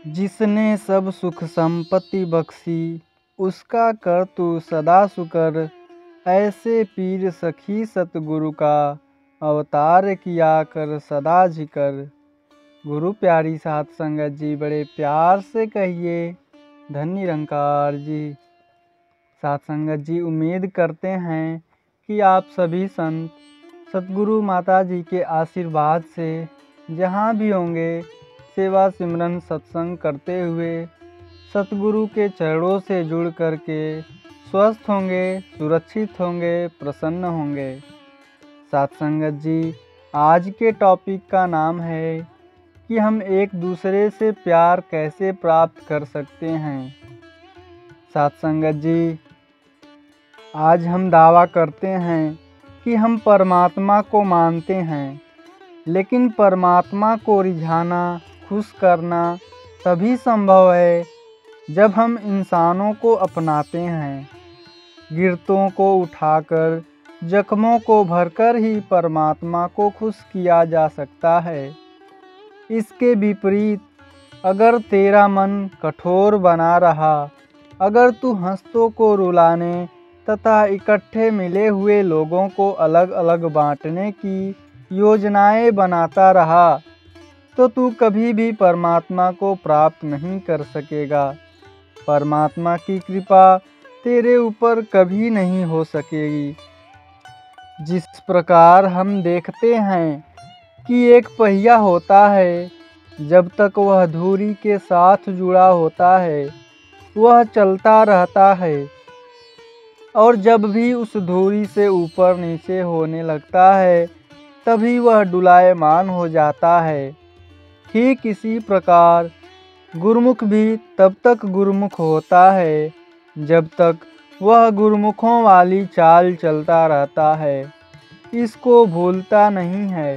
जिसने सब सुख संपत्ति बख्शी, उसका कर तू सदा शुकर। ऐसे पीर सखी सतगुरु का, अवतार किया कर सदा जिक्र। गुरु प्यारी साध संगत जी, बड़े प्यार से कहिए धन निरंकार जी। साध संगत जी, उम्मीद करते हैं कि आप सभी संत सतगुरु माता जी के आशीर्वाद से जहाँ भी होंगे सेवा सिमरन सत्संग करते हुए सतगुरु के चरणों से जुड़ करके स्वस्थ होंगे, सुरक्षित होंगे, प्रसन्न होंगे। साथ संगत जी, आज के टॉपिक का नाम है कि हम एक दूसरे से प्यार कैसे प्राप्त कर सकते हैं। साथ संगत जी, आज हम दावा करते हैं कि हम परमात्मा को मानते हैं, लेकिन परमात्मा को रिझाना, खुश करना तभी संभव है जब हम इंसानों को अपनाते हैं। गिरतों को उठाकर, जख्मों को भरकर ही परमात्मा को खुश किया जा सकता है। इसके विपरीत अगर तेरा मन कठोर बना रहा, अगर तू हंसतों को रुलाने तथा इकट्ठे मिले हुए लोगों को अलग अलग बांटने की योजनाएं बनाता रहा, तो तू कभी भी परमात्मा को प्राप्त नहीं कर सकेगा। परमात्मा की कृपा तेरे ऊपर कभी नहीं हो सकेगी। जिस प्रकार हम देखते हैं कि एक पहिया होता है, जब तक वह धुरी के साथ जुड़ा होता है वह चलता रहता है, और जब भी उस धुरी से ऊपर नीचे होने लगता है तभी वह डुलायमान हो जाता है। ठीक इसी प्रकार गुरुमुख भी तब तक गुरुमुख होता है जब तक वह गुरुमुखों वाली चाल चलता रहता है, इसको भूलता नहीं है,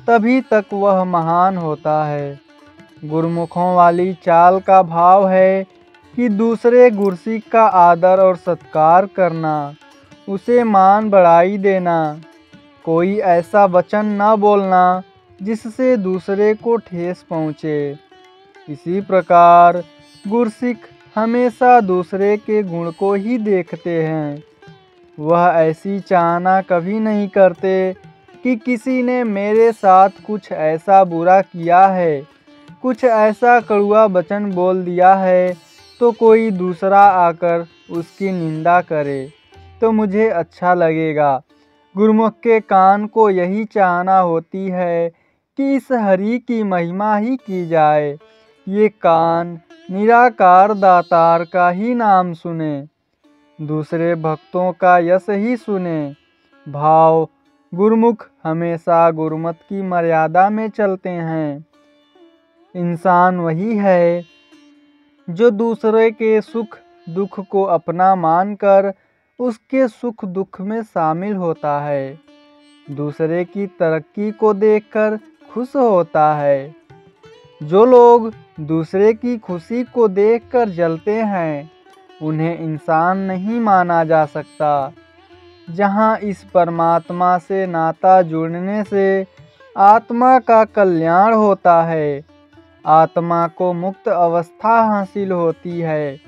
तभी तक वह महान होता है। गुरुमुखों वाली चाल का भाव है कि दूसरे गुरसिक का आदर और सत्कार करना, उसे मान बढ़ाई देना, कोई ऐसा वचन न बोलना जिससे दूसरे को ठेस पहुँचे। इसी प्रकार गुरसिक हमेशा दूसरे के गुण को ही देखते हैं। वह ऐसी चाहना कभी नहीं करते कि किसी ने मेरे साथ कुछ ऐसा बुरा किया है, कुछ ऐसा कड़वा वचन बोल दिया है तो कोई दूसरा आकर उसकी निंदा करे तो मुझे अच्छा लगेगा। गुरुमुख के कान को यही चाहना होती है कि इस हरि की महिमा ही की जाए। ये कान निराकार दातार का ही नाम सुने, दूसरे भक्तों का यश ही सुने। भाव गुरुमुख हमेशा गुरुमत की मर्यादा में चलते हैं। इंसान वही है जो दूसरे के सुख दुख को अपना मानकर उसके सुख दुख में शामिल होता है, दूसरे की तरक्की को देखकर खुश होता है। जो लोग दूसरे की खुशी को देखकर जलते हैं, उन्हें इंसान नहीं माना जा सकता। जहाँ इस परमात्मा से नाता जुड़ने से आत्मा का कल्याण होता है, आत्मा को मुक्त अवस्था हासिल होती है,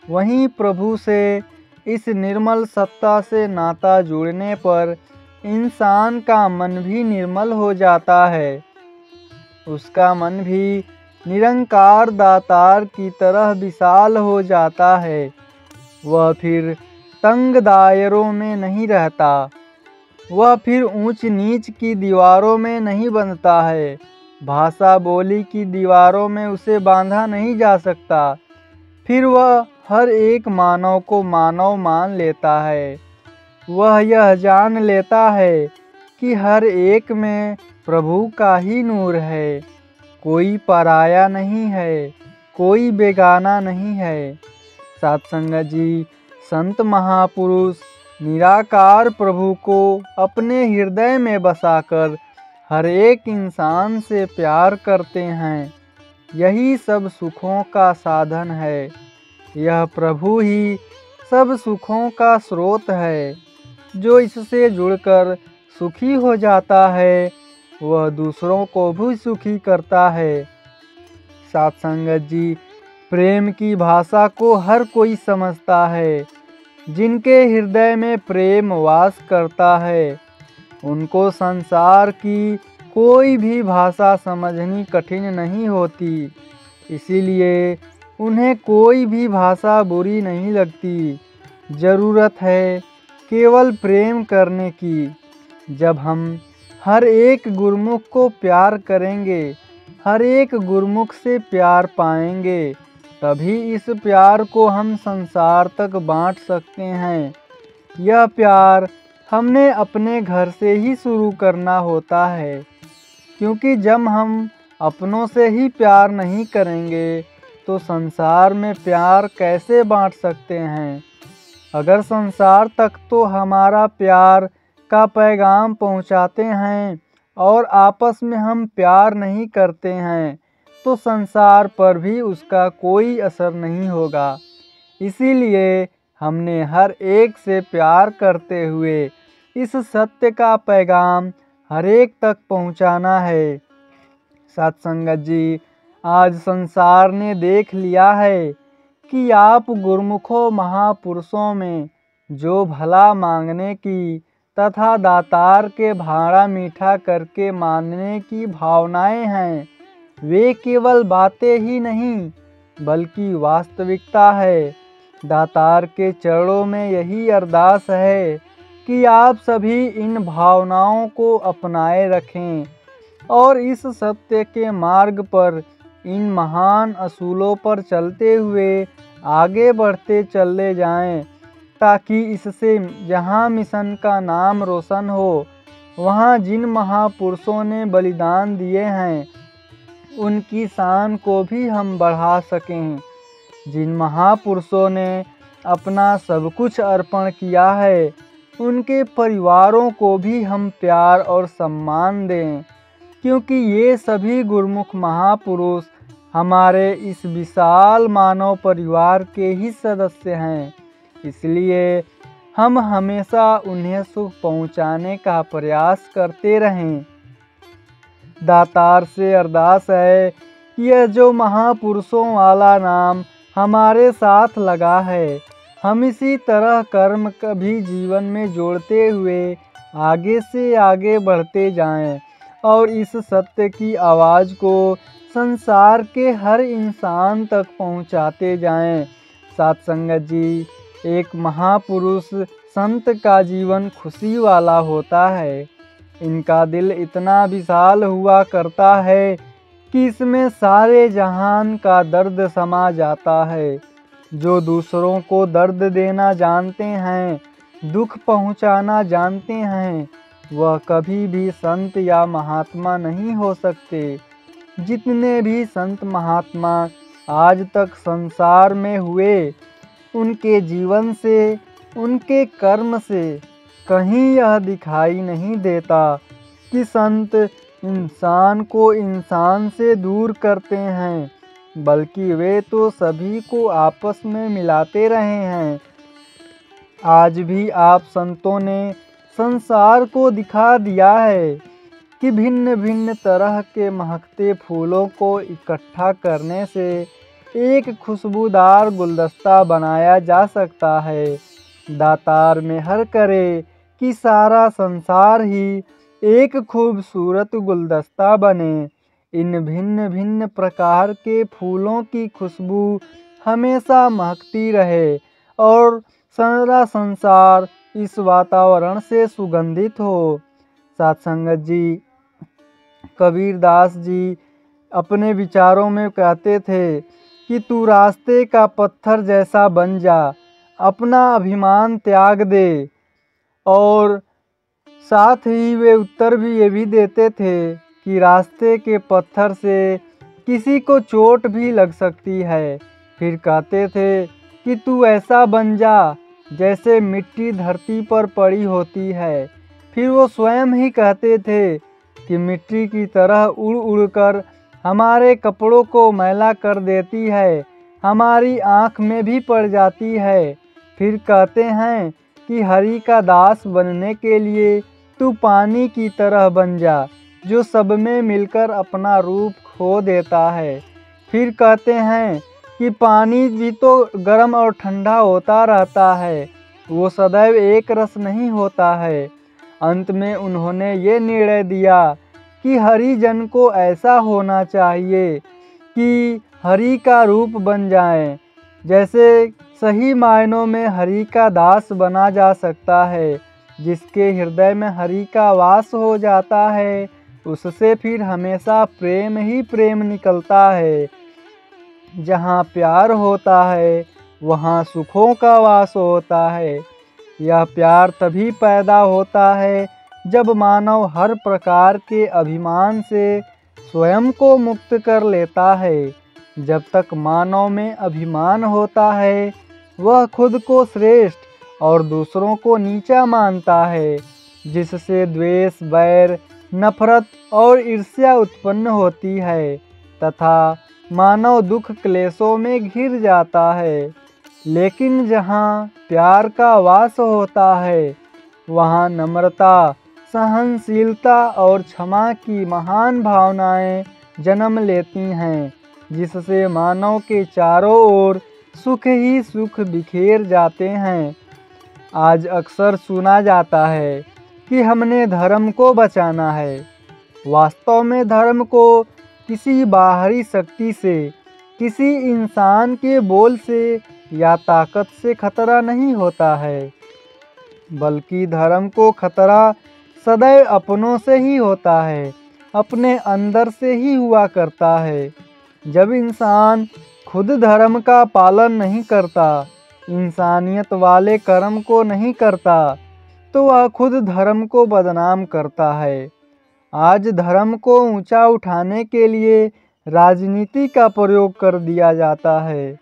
वहीं प्रभु से इस निर्मल सत्ता से नाता जुड़ने पर इंसान का मन भी निर्मल हो जाता है। उसका मन भी निरंकार दातार की तरह विशाल हो जाता है। वह फिर तंग दायरों में नहीं रहता, वह फिर ऊंच नीच की दीवारों में नहीं बंधता है, भाषा बोली की दीवारों में उसे बांधा नहीं जा सकता। फिर वह हर एक मानव को मानव मान लेता है। वह यह जान लेता है कि हर एक में प्रभु का ही नूर है, कोई पराया नहीं है, कोई बेगाना नहीं है। साथ संगत जी, संत महापुरुष निराकार प्रभु को अपने हृदय में बसाकर हर एक इंसान से प्यार करते हैं। यही सब सुखों का साधन है। यह प्रभु ही सब सुखों का स्रोत है। जो इससे जुड़कर सुखी हो जाता है, वह दूसरों को भी सुखी करता है। साथ संगत जी, प्रेम की भाषा को हर कोई समझता है। जिनके हृदय में प्रेम वास करता है उनको संसार की कोई भी भाषा समझनी कठिन नहीं होती। इसीलिए उन्हें कोई भी भाषा बुरी नहीं लगती। ज़रूरत है केवल प्रेम करने की। जब हम हर एक गुरमुख को प्यार करेंगे, हर एक गुरमुख से प्यार पाएंगे, तभी इस प्यार को हम संसार तक बांट सकते हैं। यह प्यार हमने अपने घर से ही शुरू करना होता है, क्योंकि जब हम अपनों से ही प्यार नहीं करेंगे तो संसार में प्यार कैसे बांट सकते हैं। अगर संसार तक तो हमारा प्यार का पैगाम पहुंचाते हैं और आपस में हम प्यार नहीं करते हैं तो संसार पर भी उसका कोई असर नहीं होगा। इसीलिए हमने हर एक से प्यार करते हुए इस सत्य का पैगाम हर एक तक पहुंचाना है। सत्संगत जी, आज संसार ने देख लिया है कि आप गुरमुखों महापुरुषों में जो भला मांगने की तथा दातार के भाड़ा मीठा करके मानने की भावनाएं हैं, वे केवल बातें ही नहीं बल्कि वास्तविकता है। दातार के चरणों में यही अरदास है कि आप सभी इन भावनाओं को अपनाए रखें और इस सत्य के मार्ग पर इन महान असूलों पर चलते हुए आगे बढ़ते चले जाएं, ताकि इससे जहां मिशन का नाम रोशन हो, वहां जिन महापुरुषों ने बलिदान दिए हैं उनकी शान को भी हम बढ़ा सकें। जिन महापुरुषों ने अपना सब कुछ अर्पण किया है उनके परिवारों को भी हम प्यार और सम्मान दें, क्योंकि ये सभी गुरमुख महापुरुष हमारे इस विशाल मानव परिवार के ही सदस्य हैं। इसलिए हम हमेशा उन्हें सुख पहुंचाने का प्रयास करते रहें। दातार से अरदास है कि यह जो महापुरुषों वाला नाम हमारे साथ लगा है, हम इसी तरह कर्म कभी जीवन में जोड़ते हुए आगे से आगे बढ़ते जाएं और इस सत्य की आवाज़ को संसार के हर इंसान तक पहुंचाते जाएं। सत्संगत जी, एक महापुरुष संत का जीवन खुशी वाला होता है। इनका दिल इतना विशाल हुआ करता है कि इसमें सारे जहान का दर्द समा जाता है। जो दूसरों को दर्द देना जानते हैं, दुख पहुंचाना जानते हैं, वह कभी भी संत या महात्मा नहीं हो सकते। जितने भी संत महात्मा आज तक संसार में हुए, उनके जीवन से, उनके कर्म से कहीं यह दिखाई नहीं देता कि संत इंसान को इंसान से दूर करते हैं, बल्कि वे तो सभी को आपस में मिलाते रहे हैं। आज भी आप संतों ने संसार को दिखा दिया है कि भिन्न भिन्न तरह के महकते फूलों को इकट्ठा करने से एक खुशबूदार गुलदस्ता बनाया जा सकता है। दातार में हर करे कि सारा संसार ही एक खूबसूरत गुलदस्ता बने। इन भिन्न भिन्न प्रकार के फूलों की खुशबू हमेशा महकती रहे और सारा संसार इस वातावरण से सुगंधित हो। सत्संगत जी, कबीरदास जी अपने विचारों में कहते थे कि तू रास्ते का पत्थर जैसा बन जा, अपना अभिमान त्याग दे। और साथ ही वे उत्तर भी ये भी देते थे कि रास्ते के पत्थर से किसी को चोट भी लग सकती है। फिर कहते थे कि तू ऐसा बन जा जैसे मिट्टी धरती पर पड़ी होती है। फिर वो स्वयं ही कहते थे कि मिट्टी की तरह उड़ उड़ कर हमारे कपड़ों को मैला कर देती है, हमारी आँख में भी पड़ जाती है। फिर कहते हैं कि हरि का दास बनने के लिए तू पानी की तरह बन जा, जो सब में मिलकर अपना रूप खो देता है। फिर कहते हैं कि पानी भी तो गर्म और ठंडा होता रहता है, वो सदैव एक रस नहीं होता है। अंत में उन्होंने ये निर्णय दिया कि हरिजन को ऐसा होना चाहिए कि हरि का रूप बन जाएं। जैसे सही मायनों में हरि का दास बना जा सकता है। जिसके हृदय में हरि का वास हो जाता है, उससे फिर हमेशा प्रेम ही प्रेम निकलता है। जहाँ प्यार होता है वहाँ सुखों का वास होता है। यह प्यार तभी पैदा होता है जब मानव हर प्रकार के अभिमान से स्वयं को मुक्त कर लेता है। जब तक मानव में अभिमान होता है, वह खुद को श्रेष्ठ और दूसरों को नीचा मानता है, जिससे द्वेष, बैर, नफरत और ईर्ष्या उत्पन्न होती है तथा मानव दुख क्लेशों में घिर जाता है। लेकिन जहाँ प्यार का वास होता है, वहाँ नम्रता, सहनशीलता और क्षमा की महान भावनाएं जन्म लेती हैं, जिससे मानव के चारों ओर सुख ही सुख बिखेर जाते हैं। आज अक्सर सुना जाता है कि हमने धर्म को बचाना है। वास्तव में धर्म को किसी बाहरी शक्ति से, किसी इंसान के बोल से या ताकत से खतरा नहीं होता है, बल्कि धर्म को खतरा सदैव अपनों से ही होता है, अपने अंदर से ही हुआ करता है। जब इंसान खुद धर्म का पालन नहीं करता, इंसानियत वाले कर्म को नहीं करता, तो वह खुद धर्म को बदनाम करता है। आज धर्म को ऊंचा उठाने के लिए राजनीति का प्रयोग कर दिया जाता है,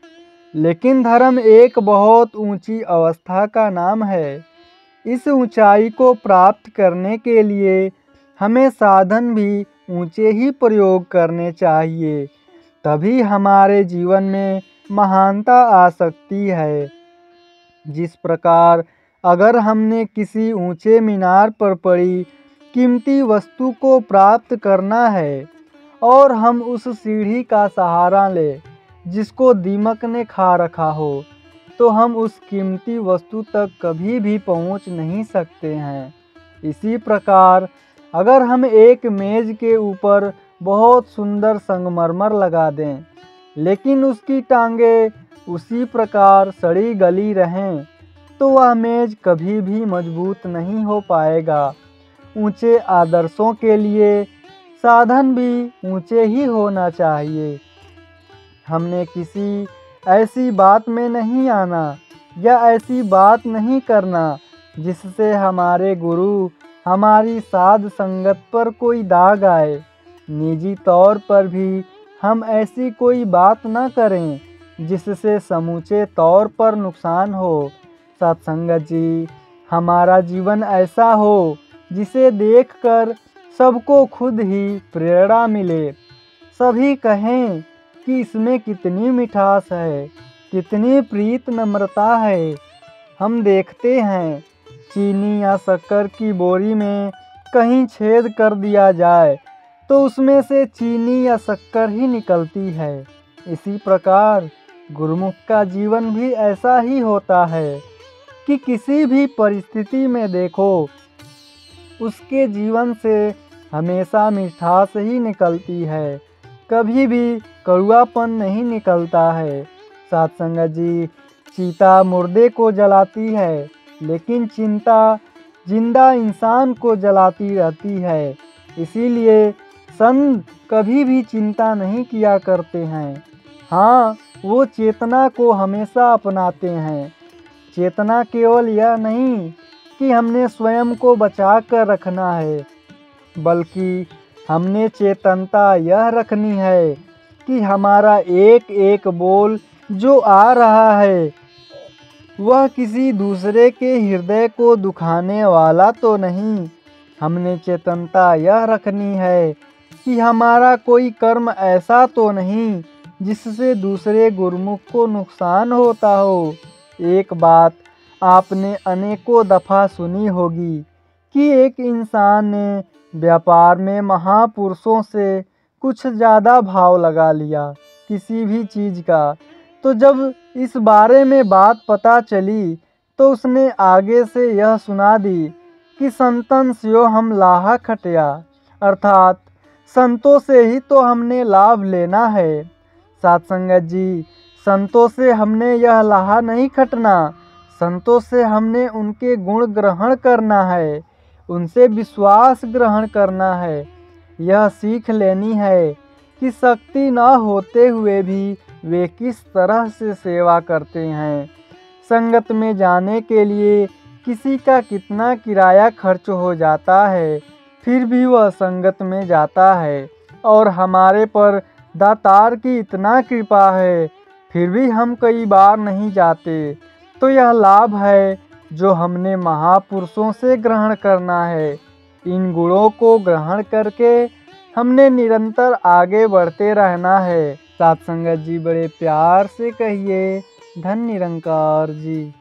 लेकिन धर्म एक बहुत ऊंची अवस्था का नाम है। इस ऊंचाई को प्राप्त करने के लिए हमें साधन भी ऊंचे ही प्रयोग करने चाहिए, तभी हमारे जीवन में महानता आ सकती है। जिस प्रकार अगर हमने किसी ऊंचे मीनार पर पड़ी कीमती वस्तु को प्राप्त करना है और हम उस सीढ़ी का सहारा लें जिसको दीमक ने खा रखा हो, तो हम उस कीमती वस्तु तक कभी भी पहुंच नहीं सकते हैं। इसी प्रकार अगर हम एक मेज के ऊपर बहुत सुंदर संगमरमर लगा दें, लेकिन उसकी टांगें उसी प्रकार सड़ी गली रहें, तो वह मेज कभी भी मजबूत नहीं हो पाएगा। ऊंचे आदर्शों के लिए साधन भी ऊंचे ही होना चाहिए। हमने किसी ऐसी बात में नहीं आना या ऐसी बात नहीं करना जिससे हमारे गुरु, हमारी साध संगत पर कोई दाग आए। निजी तौर पर भी हम ऐसी कोई बात न करें जिससे समूचे तौर पर नुकसान हो। सत्संगत जी, हमारा जीवन ऐसा हो जिसे देखकर सबको खुद ही प्रेरणा मिले। सभी कहें कि इसमें कितनी मिठास है, कितनी प्रीत नम्रता है। हम देखते हैं चीनी या शक्कर की बोरी में कहीं छेद कर दिया जाए तो उसमें से चीनी या शक्कर ही निकलती है। इसी प्रकार गुरुमुख का जीवन भी ऐसा ही होता है कि किसी भी परिस्थिति में देखो, उसके जीवन से हमेशा मिठास ही निकलती है, कभी भी कड़वापन नहीं निकलता है। सत्संगत जी, चिता मुर्दे को जलाती है, लेकिन चिंता जिंदा इंसान को जलाती रहती है। इसीलिए संत कभी भी चिंता नहीं किया करते हैं। हाँ, वो चेतना को हमेशा अपनाते हैं। चेतना केवल यह नहीं कि हमने स्वयं को बचा कर रखना है, बल्कि हमने चेतनता यह रखनी है कि हमारा एक एक बोल जो आ रहा है वह किसी दूसरे के हृदय को दुखाने वाला तो नहीं। हमने चेतनता यह रखनी है कि हमारा कोई कर्म ऐसा तो नहीं जिससे दूसरे गुरुमुख को नुकसान होता हो। एक बात आपने अनेकों दफ़ा सुनी होगी कि एक इंसान ने व्यापार में महापुरुषों से कुछ ज़्यादा भाव लगा लिया, किसी भी चीज़ का। तो जब इस बारे में बात पता चली तो उसने आगे से यह सुना दी कि संतन स्यो हम लाहा खटिया, अर्थात संतों से ही तो हमने लाभ लेना है। साथ संगत जी, संतों से हमने यह लाहा नहीं खटना, संतों से हमने उनके गुण ग्रहण करना है, उनसे विश्वास ग्रहण करना है। यह सीख लेनी है कि शक्ति न होते हुए भी वे किस तरह से सेवा करते हैं। संगत में जाने के लिए किसी का कितना किराया खर्च हो जाता है, फिर भी वह संगत में जाता है। और हमारे पर दातार की इतना कृपा है, फिर भी हम कई बार नहीं जाते। तो यह लाभ है जो हमने महापुरुषों से ग्रहण करना है। इन गुणों को ग्रहण करके हमने निरंतर आगे बढ़ते रहना है। साथ संगत जी, बड़े प्यार से कहिए धन निरंकार जी।